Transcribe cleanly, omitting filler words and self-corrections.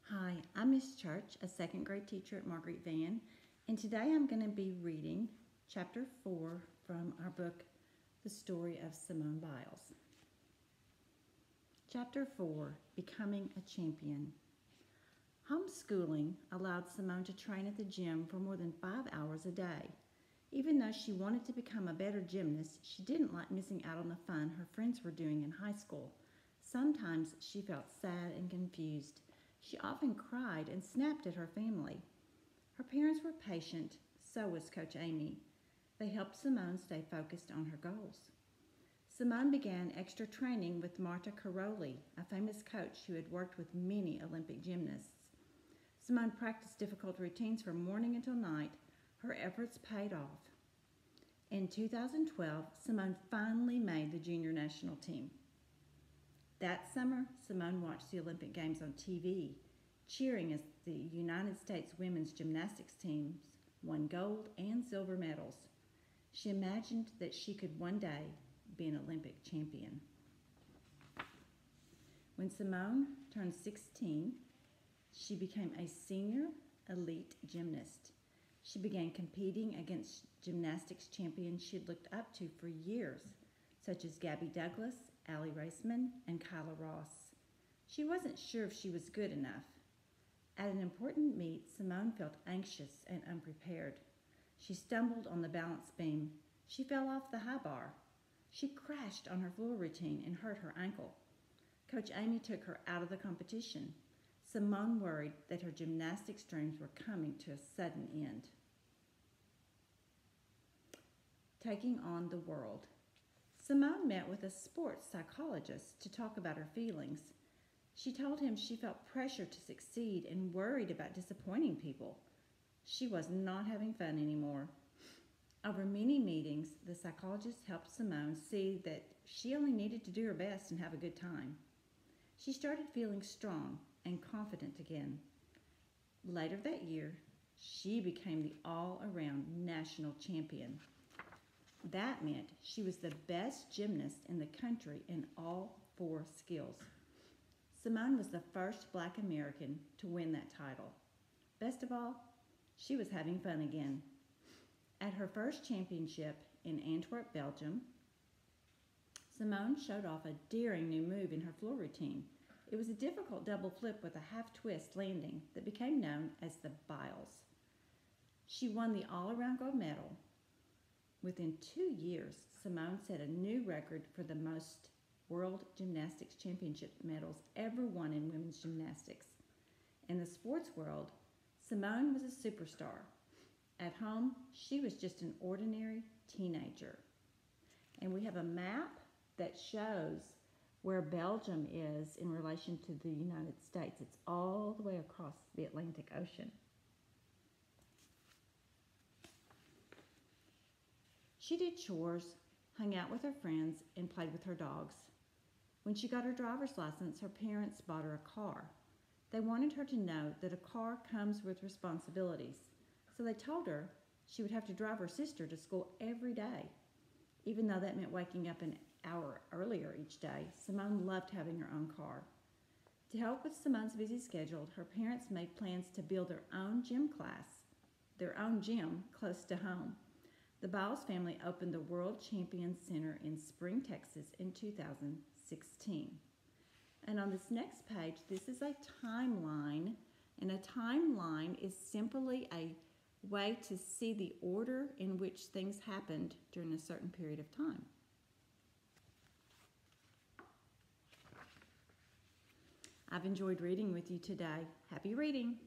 Hi, I'm Miss Church, a second grade teacher at Marguerite Van, and today I'm going to be reading chapter 4 from our book, The Story of Simone Biles. Chapter 4, Becoming a Champion. Homeschooling allowed Simone to train at the gym for more than 5 hours a day. Even though she wanted to become a better gymnast, she didn't like missing out on the fun her friends were doing in high school. Sometimes she felt sad and confused. She often cried and snapped at her family. Her parents were patient, so was Coach Amy. They helped Simone stay focused on her goals. Simone began extra training with Marta Caroli, a famous coach who had worked with many Olympic gymnasts. Simone practiced difficult routines from morning until night. Her efforts paid off. In 2012, Simone finally made the junior national team. That summer, Simone watched the Olympic Games on TV, cheering as the United States women's gymnastics teams won gold and silver medals. She imagined that she could one day be an Olympic champion. When Simone turned 16, she became a senior elite gymnast. She began competing against gymnastics champions she'd looked up to for years, such as Gabby Douglas, Allie Raceman, and Kyla Ross. She wasn't sure if she was good enough. At an important meet, Simone felt anxious and unprepared. She stumbled on the balance beam. She fell off the high bar. She crashed on her floor routine and hurt her ankle. Coach Amy took her out of the competition. Simone worried that her gymnastics dreams were coming to a sudden end. Taking on the world. Simone met with a sports psychologist to talk about her feelings. She told him she felt pressure to succeed and worried about disappointing people. She was not having fun anymore. Over many meetings, the psychologist helped Simone see that she only needed to do her best and have a good time. She started feeling strong and confident again. Later that year, she became the all-around national champion. That meant she was the best gymnast in the country in all 4 skills. Simone was the first Black American to win that title. Best of all, she was having fun again. At her first championship in Antwerp, Belgium, Simone showed off a daring new move in her floor routine. It was a difficult double flip with a half twist landing that became known as the Biles. She won the all-around gold medal. Within 2 years, Simone set a new record for the most World Gymnastics Championship medals ever won in women's gymnastics. In the sports world, Simone was a superstar. At home, she was just an ordinary teenager. And we have a map that shows where Belgium is in relation to the United States. It's all the way across the Atlantic Ocean. She did chores, hung out with her friends, and played with her dogs. When she got her driver's license, her parents bought her a car. They wanted her to know that a car comes with responsibilities, so they told her she would have to drive her sister to school every day. Even though that meant waking up an hour earlier each day, Simone loved having her own car. To help with Simone's busy schedule, her parents made plans to build their own gym close to home. The Biles family opened the World Champions Center in Spring, Texas in 2016. And on this next page, this is a timeline, and a timeline is simply a way to see the order in which things happened during a certain period of time. I've enjoyed reading with you today. Happy reading!